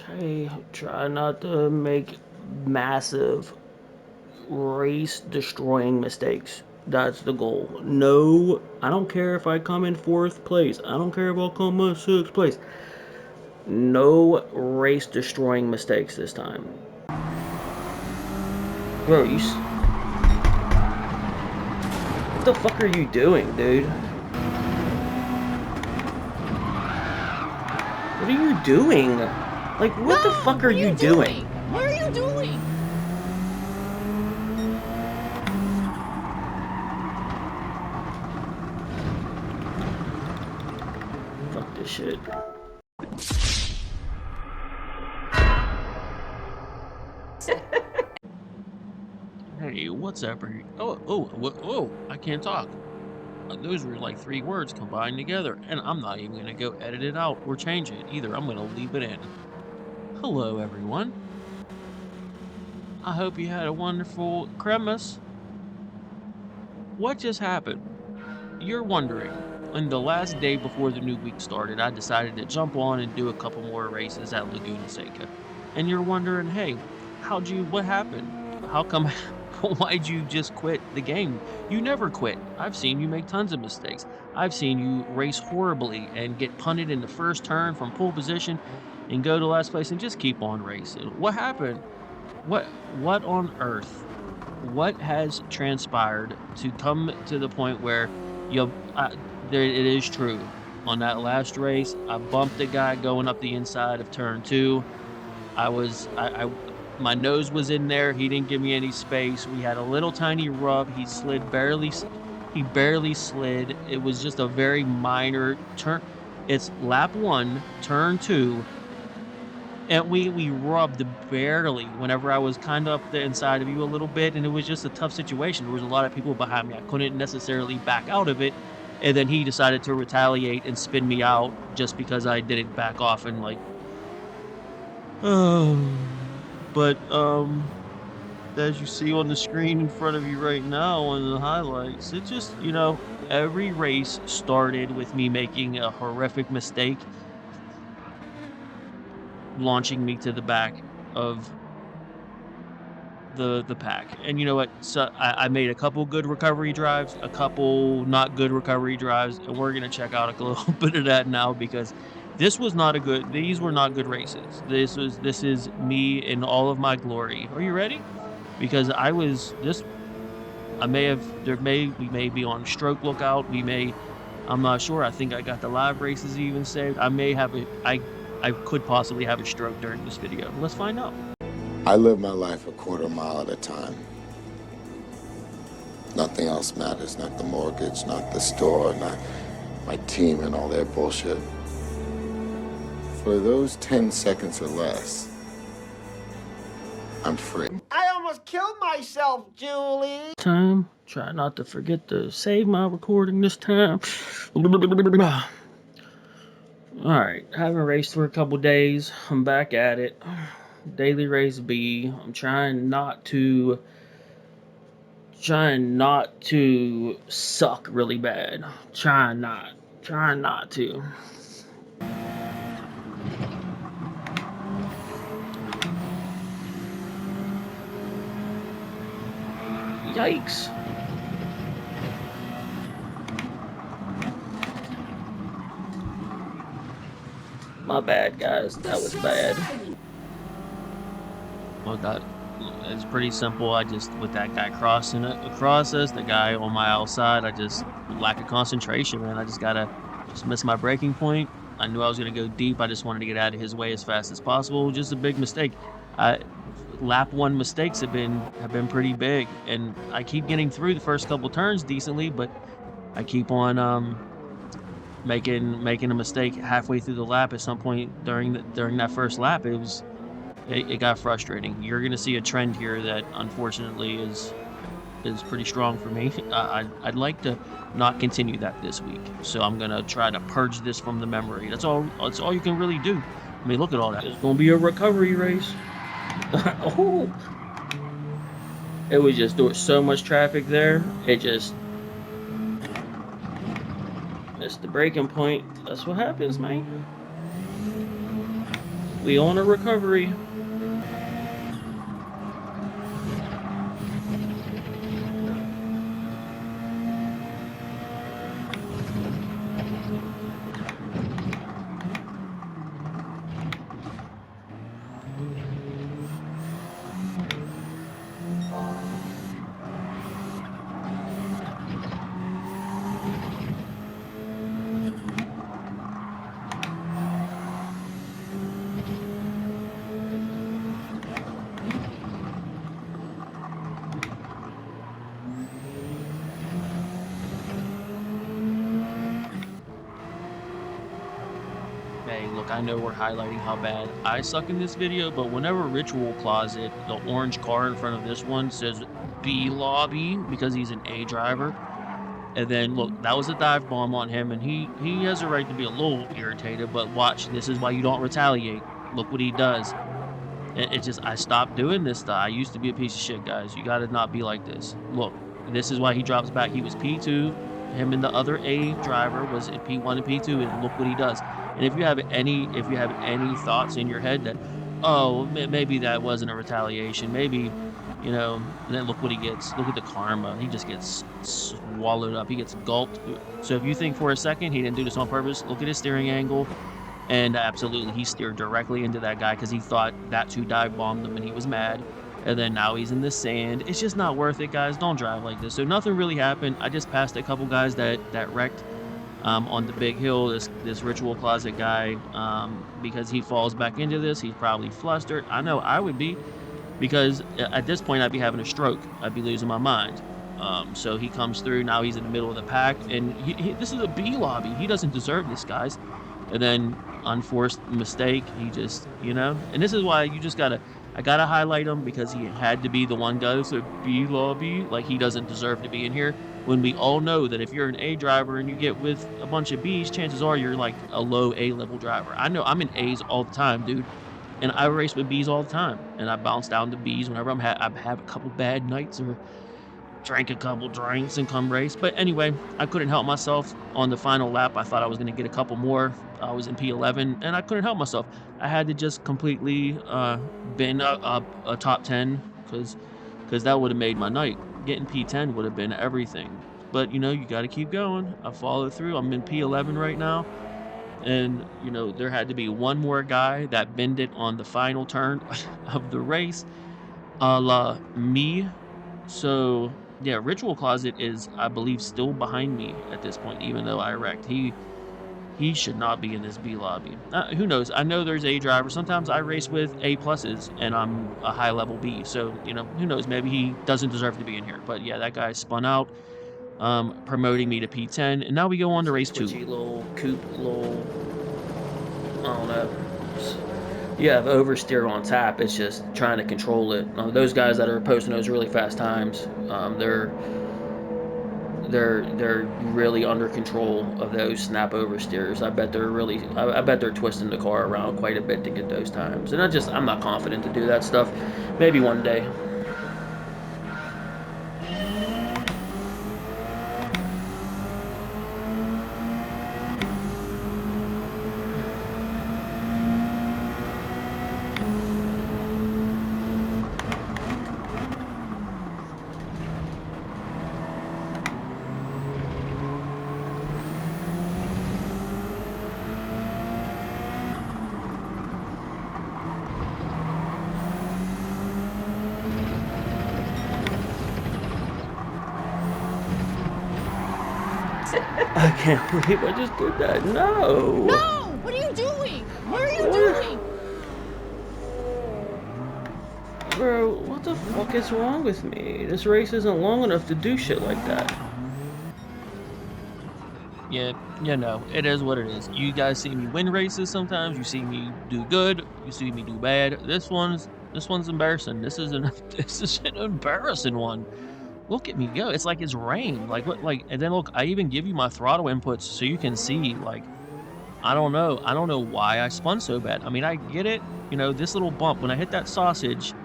Hey, try not to make massive race destroying mistakes. That's the goal. No, I don't care if I come in 4th place. I don't care if I'll come in 6th place. No race destroying mistakes this time. Bro, what the fuck are you doing, dude? What are you doing? Like, what the fuck are you doing? What are you doing? Fuck this shit. Hey, what's up? Oh, I can't talk. Those were like 3 words combined together, and I'm not even gonna go edit it out or change it either. I'm gonna leave it in. Hello, everyone. I hope you had a wonderful Christmas. What just happened? You're wondering. On the last day before the new week started, I decided to jump on and do a couple more races at Laguna Seca. And you're wondering, hey, what happened? How come, why'd you just quit the game? You never quit. I've seen you make tons of mistakes. I've seen you race horribly and get punted in the first turn from pole position and go to last place and just keep on racing. What happened? What on earth? What has transpired to come to the point where it is true. On that last race, I bumped a guy going up the inside of turn 2. My nose was in there. He didn't give me any space. We had a little tiny rub. He barely slid. It was just a very minor turn. It's lap 1, turn 2. And we rubbed barely whenever I was kind of up the inside of you a little bit, and it was just a tough situation. There was a lot of people behind me. I couldn't necessarily back out of it, and then he decided to retaliate and spin me out just because I didn't back off and like, but as you see on the screen in front of you right now on the highlights, it just, every race started with me making a horrific mistake, launching me to the back of the pack. And you know what? So I made a couple good recovery drives, a couple not good recovery drives, and we're gonna check out a little bit of that now because these were not good races. This is me in all of my glory. Are you ready? Because we may be on stroke lookout. I'm not sure. I think I got the live races even saved. I could possibly have a stroke during this video. Let's find out. I live my life a quarter mile at a time. Nothing else matters, not the mortgage, not the store, not my team and all their bullshit. For those 10 seconds or less, I'm free. I almost killed myself, Julie. Time. Try not to forget to save my recording this time. Alright, haven't raced for a couple days. I'm back at it. Daily race B. I'm trying not to suck really bad. Trying not to. Yikes. My bad, guys. That was bad. Well, that is pretty simple. With that guy crossing across us, the guy on my outside, I just lack of concentration, man. I just missed my braking point. I knew I was gonna go deep. I just wanted to get out of his way as fast as possible. Just a big mistake. Lap 1 mistakes have been pretty big, and I keep getting through the first couple turns decently, but I keep on making a mistake halfway through the lap. At some point during that first lap, it got frustrating. You're gonna see a trend here that unfortunately is pretty strong for me. I'd like to not continue that this week, so I'm gonna try to purge this from the memory. That's all you can really do. I mean, look at all that. It's gonna be a recovery race. Oh, it was just there was so much traffic there. It just missed the breaking point. That's what happens, man. We on a recovery. Hey, look, I know we're highlighting how bad I suck in this video, but whenever Ritual Closet, the orange car in front of this one says B lobby because he's an A driver. And then look, that was a dive bomb on him, and he has a right to be a little irritated, but watch, this is why you don't retaliate. Look what he does. It just, I stopped doing this stuff. I used to be a piece of shit, guys. You gotta not be like this. Look, this is why he drops back. He was P2. Him and the other A driver was in P1 and P2, and look what he does. And if you have any thoughts in your head that, oh, maybe that wasn't a retaliation, maybe, you know, and then look what he gets. Look at the karma. He just gets swallowed up. He gets gulped. So if you think for a second he didn't do this on purpose, look at his steering angle. And absolutely, he steered directly into that guy because he thought that's who dive bombed him and he was mad. And then now he's in the sand. It's just not worth it, guys. Don't drive like this. So nothing really happened. I just passed a couple guys that wrecked on the big hill. This Ritual Closet guy, because he falls back into this, he's probably flustered. I know I would be, because at this point I'd be having a stroke. I'd be losing my mind. So he comes through. Now he's in the middle of the pack, and this is a B lobby. He doesn't deserve this, guys. And then unforced mistake, he just, you know, and this is why you just I gotta highlight him, because he had to be the one guy who said B lobby, like he doesn't deserve to be in here, when we all know that if you're an A driver and you get with a bunch of B's, chances are you're like a low A level driver. I know I'm in A's all the time, dude, and I race with B's all the time, and I bounce down to B's whenever I have a couple bad nights or drank a couple drinks and come race. But anyway, I couldn't help myself. On the final lap, I thought I was going to get a couple more. I was in P11, and I couldn't help myself. I had to just completely bin a top 10, because that would have made my night. Getting P10 would have been everything. But, you know, you got to keep going. I followed through. I'm in P11 right now. And, you know, there had to be one more guy that binned it on the final turn of the race, a la me. So yeah, Ritual Closet is, I believe, still behind me at this point, even though I wrecked. He should not be in this B lobby. Who knows? I know there's A drivers. Sometimes I race with A pluses, and I'm a high level B. So, you know, who knows? Maybe he doesn't deserve to be in here. But yeah, that guy spun out, promoting me to P10, and now we go on to race 2. Little coupe, little, I don't know. You have oversteer on tap. It's just trying to control it. Those guys that are posting those really fast times, they're really under control of those snap oversteers. I bet they're twisting the car around quite a bit to get those times. And I'm not confident to do that stuff. Maybe one day. I can't believe I just did that. No! No! What are you doing? What are you doing? Bro, what the fuck is wrong with me? This race isn't long enough to do shit like that. Yeah, you know, it is what it is. You guys see me win races sometimes. You see me do good. You see me do bad. This one's embarrassing. This is an embarrassing one. Look at me go. It's like it's rain. Like what? Like, and then look, I even give you my throttle inputs so you can see. Like, I don't know why I spun so bad. I mean, I get it. You know, this little bump when I hit that sausage,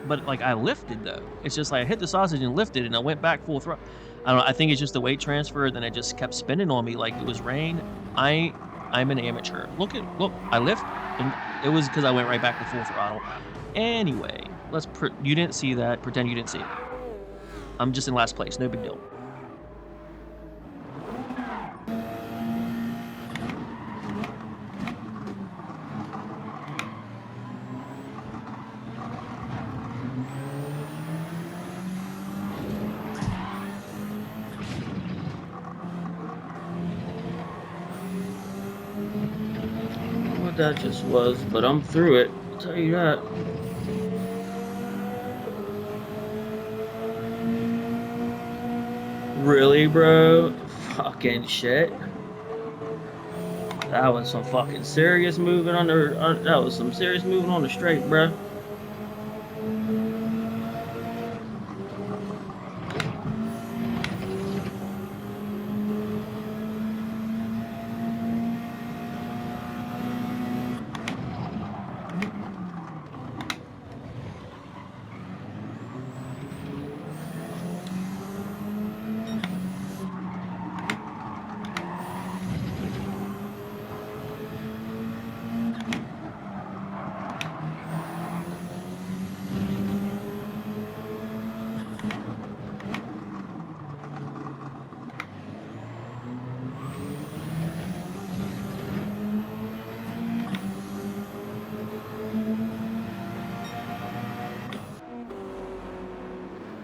but like I lifted though. It's just like I hit the sausage and lifted, and I went back full throttle. I don't know. I think it's just the weight transfer. Then it just kept spinning on me like it was rain. I'm an amateur. Look, I lift and It was because I went right back to full throttle. Anyway, you didn't see that. Pretend you didn't see it. I'm just in last place. No big deal. What that just was, but I'm through it. I'll tell you that. Really, bro? Fucking shit. That was some fucking serious moving on the. That was some serious moving on the straight, bro.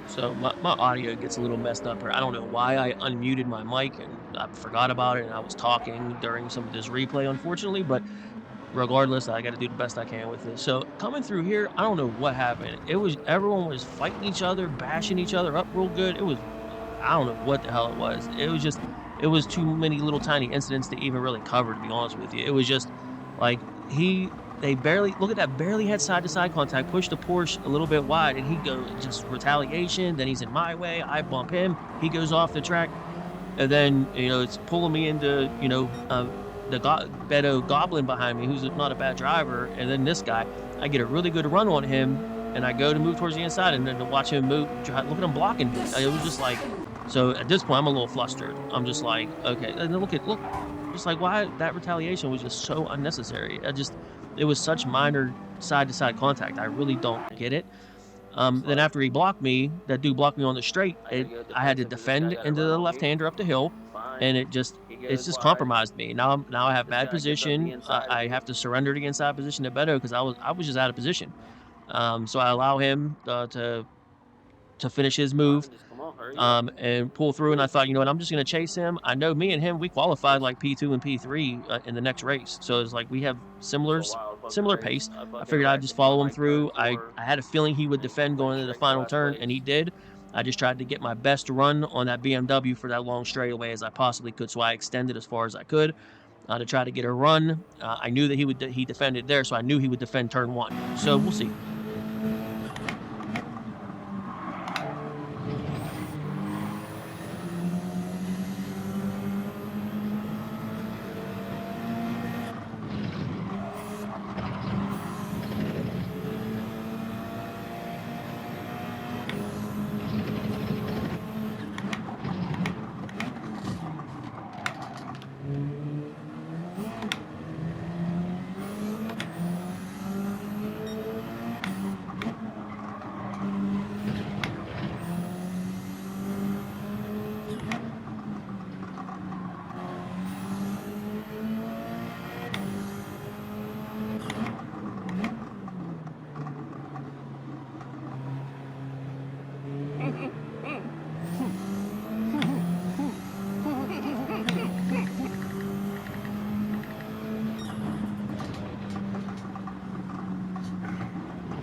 So my audio gets a little messed up here. I don't know why I unmuted my mic and I forgot about it, and I was talking during some of this replay, unfortunately, but regardless, I got to do the best I can with it. So coming through here, I don't know what happened. Everyone was fighting each other, bashing each other up real good. I don't know what the hell it was. It was too many little tiny incidents to even really cover, to be honest with you. It was just like they barely, look at that, barely had side-to-side contact, pushed the Porsche a little bit wide, and he goes, just retaliation, then he's in my way, I bump him, he goes off the track, and then, it's pulling me into, the Beto Goblin behind me, who's not a bad driver, and then this guy, I get a really good run on him, and I go to move towards the inside, and then to watch him move, look at him blocking me. It was just like, so at this point, I'm a little flustered. I'm just like, okay, and then look, just like, why that retaliation was just so unnecessary. It was such minor side-to-side contact. I really don't get it. Then after he blocked me, that dude blocked me on the straight, I had to defend into the left-hander up the hill, and it's just compromised me. Now I have bad position. I have to surrender to the inside position to Beto because I was just out of position. So I allow him to finish his move and pull through. And I thought, you know what, I'm just going to chase him. I know me and him, we qualified like P2 and P3 in the next race. So it's like we have similar pace. I figured I'd just follow him through. I had a feeling he would defend going into the final turn, and he did. I just tried to get my best run on that BMW for that long straightaway as I possibly could. So I extended as far as I could to try to get a run. I knew that he defended there, so I knew he would defend turn 1. So we'll see.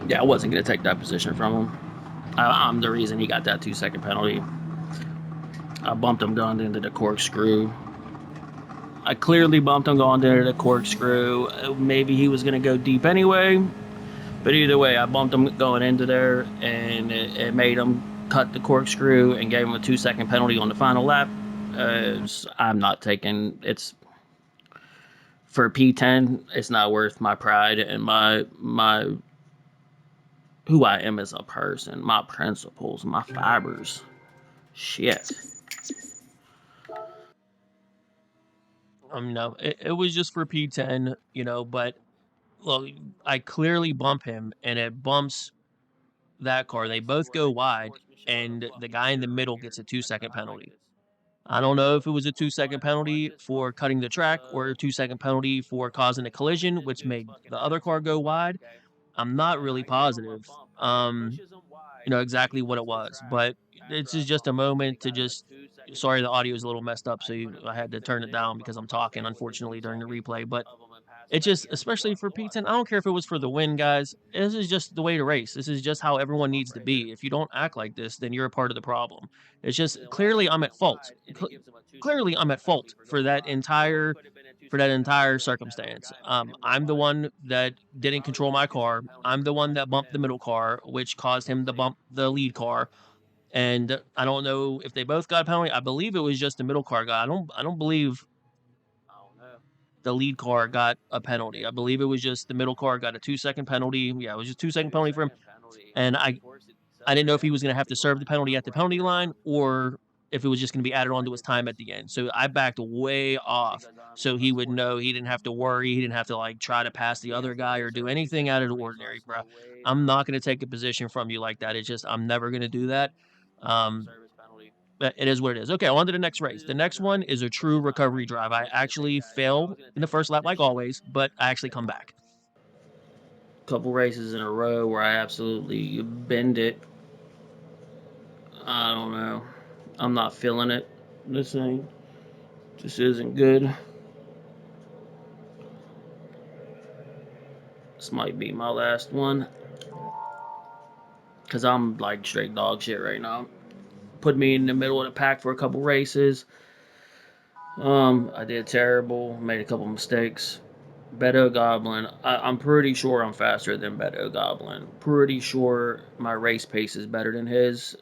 Yeah, I wasn't going to take that position from him. I'm the reason he got that 2-second penalty. I bumped him going into the corkscrew. I clearly bumped him going into the corkscrew. Maybe he was going to go deep anyway. But either way, I bumped him going into there, and it made him cut the corkscrew and gave him a 2-second penalty on the final lap. I'm not taking... It's... For P10, it's not worth my pride and my who I am as a person, my principles, my fibers. Shit. No, it was just for P10, but Well, I clearly bump him, and it bumps that car. They both go wide, and the guy in the middle gets a 2-second penalty. I don't know if it was a 2-second penalty for cutting the track or a 2-second penalty for causing a collision, which made the other car go wide. I'm not really positive, exactly what it was, but this is just a moment to just sorry, the audio is a little messed up, so I had to turn it down because I'm talking, unfortunately, during the replay, but it just especially for P10, I don't care if it was for the win, guys. This is just the way to race. This is just how everyone needs to be. If you don't act like this, then you're a part of the problem. It's just clearly I'm at fault. Clearly I'm at fault for that entire circumstance. I'm the one that didn't control my car. I'm the one that bumped the middle car, which caused him to bump the lead car. And I don't know if they both got a penalty. I believe it was just the middle car guy. I don't believe the lead car got a penalty. I believe it was just the middle car got a 2-second penalty. Yeah, it was just 2-second penalty for him. And I didn't know if he was going to have to serve the penalty at the penalty line or if it was just going to be added on to his time at the end. So I backed way off so he would know he didn't have to worry. He didn't have to like try to pass the other guy or do anything out of the ordinary, bro. I'm not going to take a position from you like that. It's just I'm never going to do that. But it is what it is. Okay, on to the next race. The next one is a true recovery drive. I actually fail in the first lap like always, but I actually come back. Couple races in a row where I absolutely bend it. I don't know. I'm not feeling it. This thing just isn't good. This might be my last one. Because I'm like straight dog shit right now. Put me in the middle of the pack for a couple races. I did terrible. Made a couple mistakes. Beto Goblin. I'm pretty sure I'm faster than Beto Goblin. Pretty sure my race pace is better than his.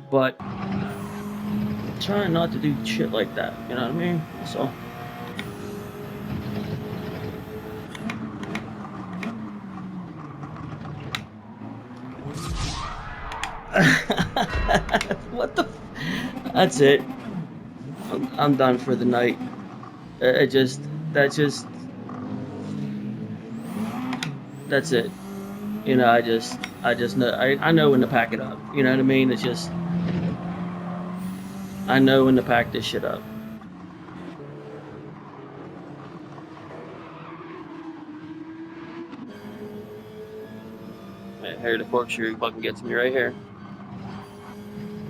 But I'm trying not to do shit like that. You know what I mean? So. What the? That's it. I'm done for the night. That's it. You know, I just know, I know when to pack it up. You know what I mean? It's just, I know when to pack this shit up. Man, here the corkscrew fucking gets me right here.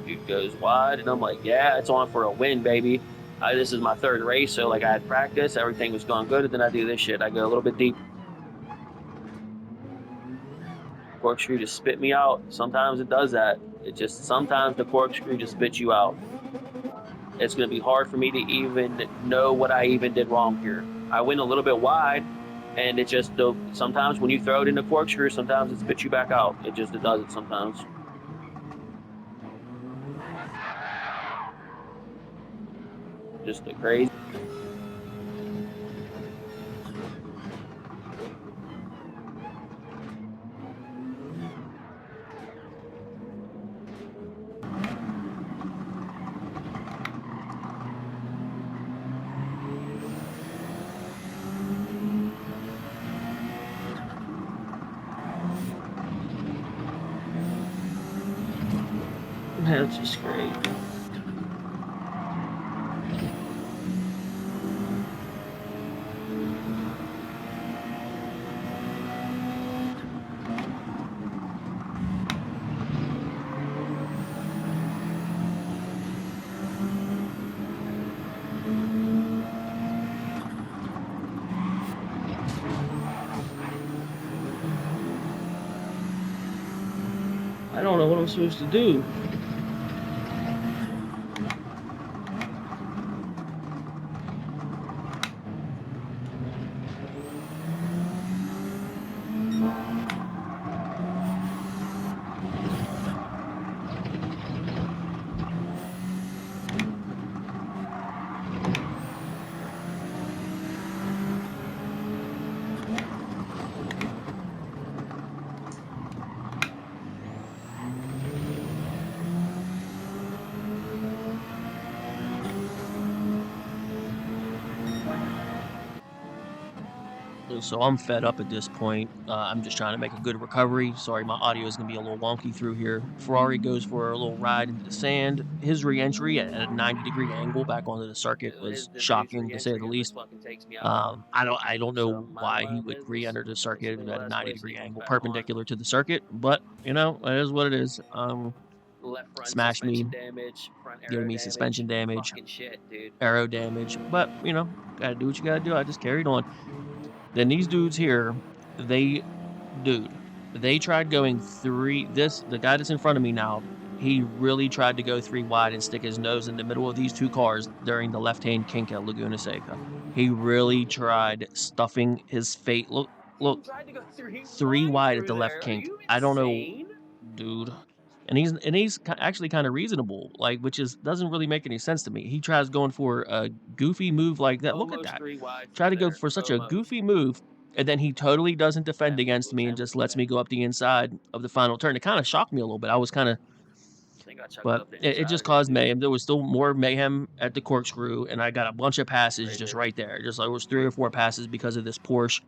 Dude goes wide, and I'm like, yeah, it's on for a win, baby. This is my third race, so like I had practice, everything was going good, and then I do this shit. I go a little bit deep. Corkscrew just spit me out. Sometimes it does that. Sometimes the corkscrew just spits you out. It's going to be hard for me to even know what I even did wrong here. I went a little bit wide, and it just, sometimes when you throw it in the corkscrew, sometimes it spits you back out. It does it sometimes. Just a crazy. That's just great. I don't know what I'm supposed to do. so I'm fed up at this point. I'm just trying to make a good recovery. Sorry, my audio is going to be a little wonky through here. Ferrari goes for a little ride into the sand. His re-entry at a 90-degree angle back onto the circuit was shocking, to say the least. I don't know why he would re-enter the circuit at a 90-degree angle perpendicular to the circuit, but you know, it is what it is. Smashed me, gave me suspension damage, aero damage, but you know, gotta do what you gotta do. I just carried on. Then these dudes here, they tried going the guy that's in front of me now, he really tried to go 3 wide and stick his nose in the middle of these 2 cars during the left-hand kink at Laguna Seca. He really tried stuffing his face. Look, 3 wide at the left kink. I don't know, dude. And he's actually kind of reasonable, like, which doesn't really make any sense to me. He tries going for a goofy move like that. Look at that. Try to go for such a goofy move, and then he totally doesn't defend against me and just lets me go up the inside of the final turn. It kind of shocked me a little bit. I was kind of, but it just caused mayhem. There was still more mayhem at the corkscrew, and I got a bunch of passes just right there. Just like it was 3 or 4 passes because of this Porsche.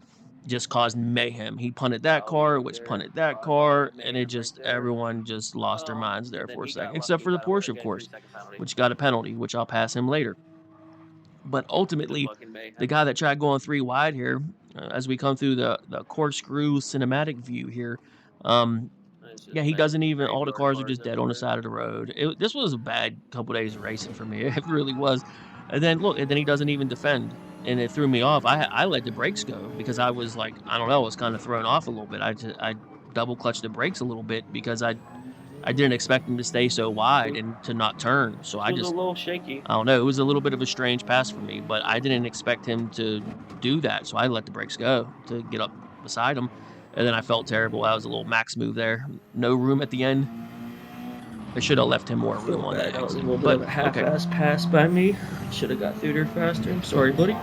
Just caused mayhem. He punted that car, which punted that car, and everyone just lost their minds there for a second. Except for the Porsche, of course, which got a penalty, which I'll pass him later. But ultimately, the guy that tried going 3 wide here, as we come through the corkscrew cinematic view here, yeah, he doesn't even, all the cars are just dead on the side of the road. This was a bad couple days of racing for me. It really was. And then he doesn't even defend. And it threw me off. I let the brakes go because I was like, I don't know, I was kind of thrown off a little bit. I double clutched the brakes a little bit because I didn't expect him to stay so wide and to not turn. So I just, a little shaky. I don't know, it was a little bit of a strange pass for me, but I didn't expect him to do that. So I let the brakes go to get up beside him. And then I felt terrible. That was a little max move there. No room at the end. I should have left him more room on that That was a exit. little bit But of a half-ass pass by me. Should have got through there faster. I'm sorry, buddy.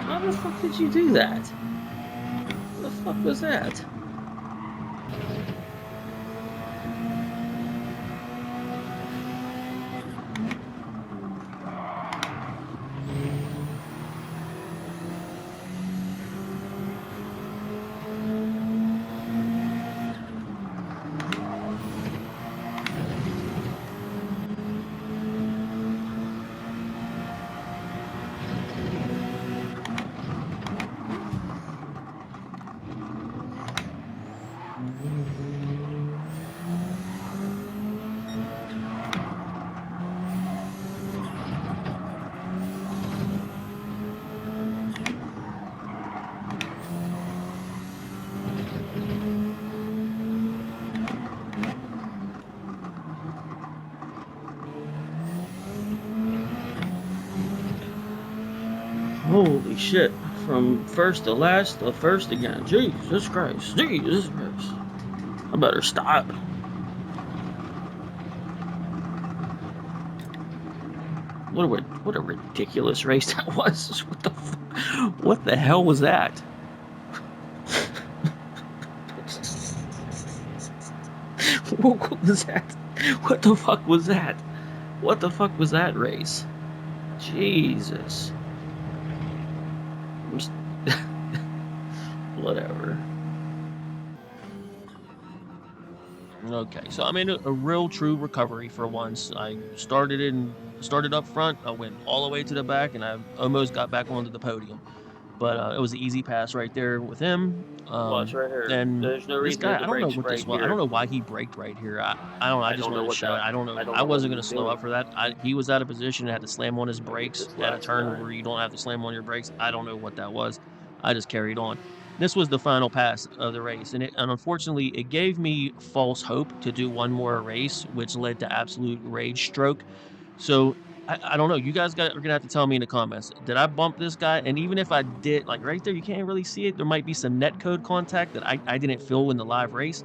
How the fuck did you do that? What the fuck was that? Holy shit. From first to last to first again. Jesus Christ. Jesus Christ. I better stop. What a ridiculous race that was. What the hell was that? What was that? What the fuck was that? What the fuck was that race? Jesus. Whatever. Okay, so I made a real true recovery for once. I started up front, I went all the way to the back, and I almost got back onto the podium. But it was an easy pass right there with him. Watch right here. Then There's no this reason guy, to I don't know brake what this right was. I here. don't know why he braked right here. I don't know. I just don't know wanted to what show it. that- I don't know. I don't I know wasn't what going to he slow was up for that. He was out of position and had to slam on his brakes This at a last turn time. where you don't have to slam on your brakes. I don't know what that was. I just carried on. This was the final pass of the race, and unfortunately, it gave me false hope to do one more race, which led to absolute rage stroke. So I don't know. You guys are gonna have to tell me in the comments. Did I bump this guy? And even if I did, like right there, you can't really see it. There might be some netcode contact that I didn't feel in the live race.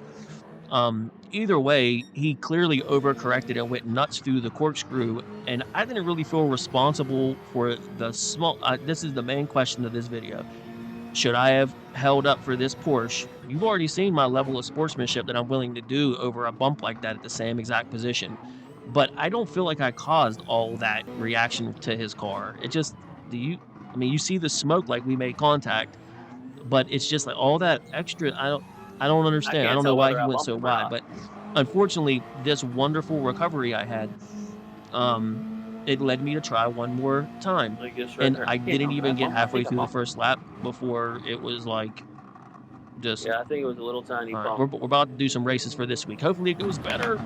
Either way, he clearly overcorrected and went nuts through the corkscrew, and I didn't really feel responsible for the small. This is the main question of this video. Should I have held up for this Porsche? You've already seen my level of sportsmanship that I'm willing to do over a bump like that at the same exact position. But I don't feel like I caused all that reaction to his car. It just, I mean, you see the smoke like we made contact, but it's just like all that extra. I don't understand. I can't don't tell know why whether he I went bumped so him or wide, not. but unfortunately, this wonderful recovery I had, it led me to try one more time. Like this right And there. I can't didn't tell, even man. get I halfway think I through the bumped him. first lap before it was like just. Yeah, I think it was a little tiny All right, bump. we're about to do some races for this week. Hopefully it goes better.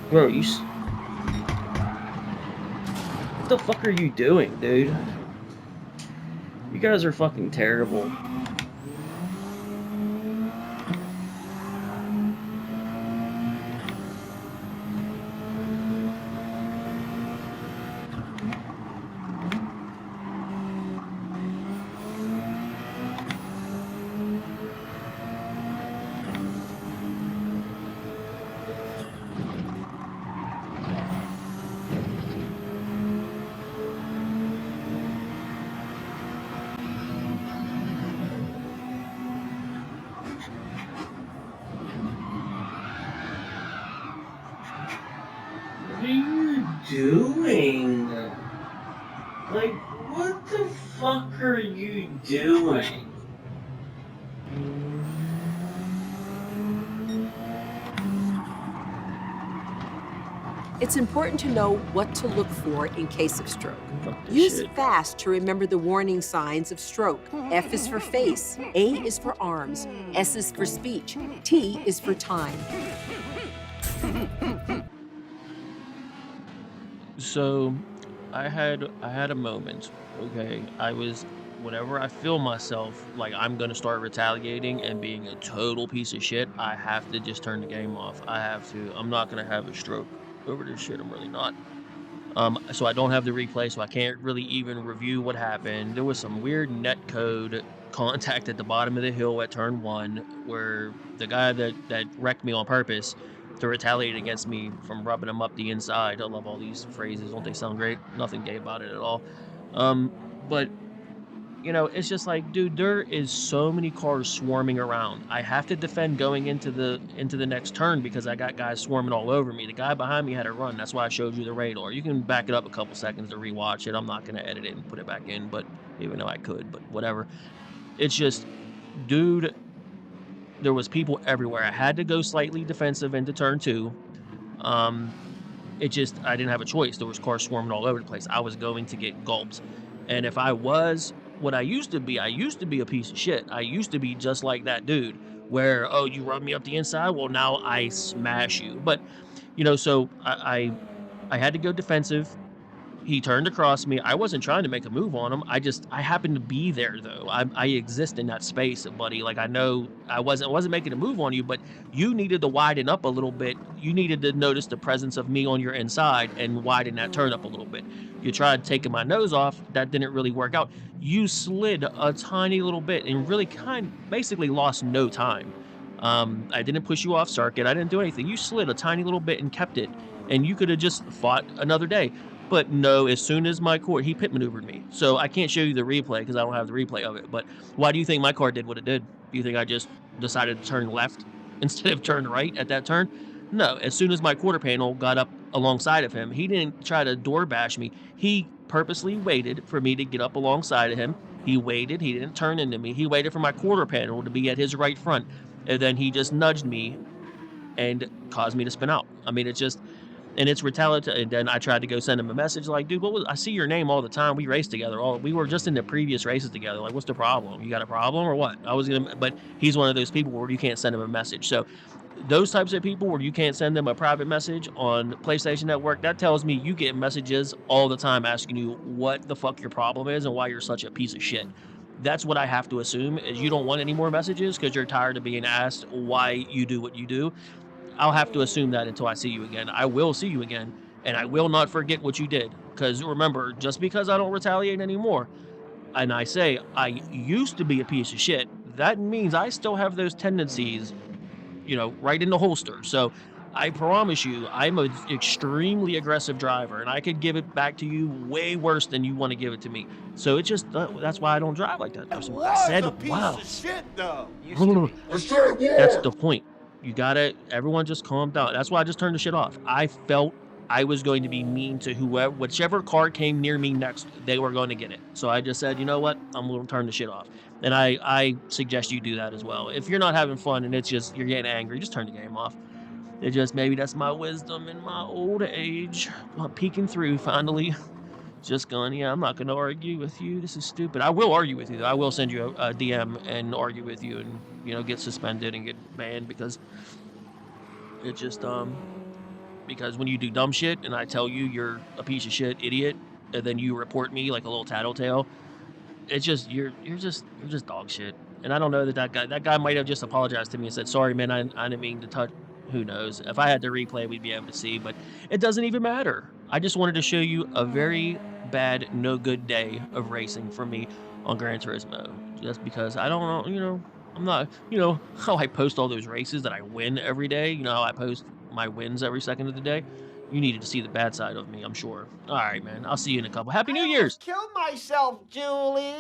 Bro, what the fuck are you doing, dude? You guys are fucking terrible. What are you doing? Like, what the fuck are you doing? It's important to know what to look for in case of stroke. Fuck this Use shit. FAST to remember the warning signs of stroke. F is for face, A is for arms, S is for speech, T is for time. So I had a moment. Okay, I was whenever I feel myself like I'm gonna start retaliating and being a total piece of shit, I have to just turn the game off. I have to. I'm not gonna have a stroke over this shit. I'm really not. So I don't have the replay, so I can't really even review what happened. There was some weird netcode contact at the bottom of the hill at turn 1 where the guy that wrecked me on purpose to retaliate against me from rubbing him up the inside. I love all these phrases. Don't they sound great? Nothing gay about it at all. But you know, it's just like, dude, there is so many cars swarming around. I have to defend going into the next turn because I got guys swarming all over me. The guy behind me had a run. That's why I showed you the radar. You can back it up a couple seconds to rewatch it. I'm not gonna edit it and put it back in, but even though I could, but whatever. It's just, dude, there was people everywhere. I had to go slightly defensive into turn 2. It just, I didn't have a choice. There was cars swarming all over the place. I was going to get gulped. And if I was what I used to be a piece of shit. I used to be just like that dude where, oh, you rub me up the inside, well, now I smash you. But, you know, so I had to go defensive. He turned across me. I wasn't trying to make a move on him. I happened to be there though. I exist in that space, buddy. Like, I know I wasn't making a move on you, but you needed to widen up a little bit. You needed to notice the presence of me on your inside and widen that turn up a little bit. You tried taking my nose off. That didn't really work out. You slid a tiny little bit and really basically lost no time. I didn't push you off circuit. I didn't do anything. You slid a tiny little bit and kept it. And you could have just fought another day. But no, as soon as he pit maneuvered me. So I can't show you the replay because I don't have the replay of it. But why do you think my car did what it did? Do you think I just decided to turn left instead of turn right at that turn? No, as soon as my quarter panel got up alongside of him, he didn't try to door bash me. He purposely waited for me to get up alongside of him. He waited. He didn't turn into me. He waited for my quarter panel to be at his right front. And then he just nudged me and caused me to spin out. I mean, And it's retaliatory. And then I tried to go send him a message like, dude, I see your name all the time. We race together. We were just in the previous races together. Like, what's the problem? You got a problem or what? But he's one of those people where you can't send him a message. So those types of people where you can't send them a private message on PlayStation Network, that tells me you get messages all the time asking you what the fuck your problem is and why you're such a piece of shit. That's what I have to assume, is you don't want any more messages because you're tired of being asked why you do what you do. I'll have to assume that until I see you again. I will see you again, and I will not forget what you did. Because remember, just because I don't retaliate anymore, and I say I used to be a piece of shit, that means I still have those tendencies, right in the holster. So I promise you, I'm an extremely aggressive driver, and I could give it back to you way worse than you want to give it to me. So it's just that's why I don't drive like that. I said, wow. Shit, though. That's the point. Everyone just calm down. That's why I just turned the shit off. I felt I was going to be mean to whichever car came near me next, they were going to get it. So I just said, you know what? I'm going to turn the shit off. And I suggest you do that as well. If you're not having fun and you're getting angry, just turn the game off. Maybe that's my wisdom in my old age. I'm peeking through finally. Just going, yeah, I'm not going to argue with you. This is stupid. I will argue with you. I will send you a DM and argue with you and, get suspended and get banned because it's just, because when you do dumb shit and I tell you you're a piece of shit idiot and then you report me like a little tattletale, it's just, you're just dog shit. And I don't know that guy might have just apologized to me and said, sorry, man, I didn't mean to touch. Who knows? If I had to replay, we'd be able to see, but it doesn't even matter. I just wanted to show you a very bad, no good day of racing for me on Gran Turismo. Just because I don't know, I'm not, how I post all those races that I win every day. You know how I post my wins every second of the day? You needed to see the bad side of me, I'm sure. All right, man. I'll see you in a couple. Happy New Year's! Kill myself, Julie.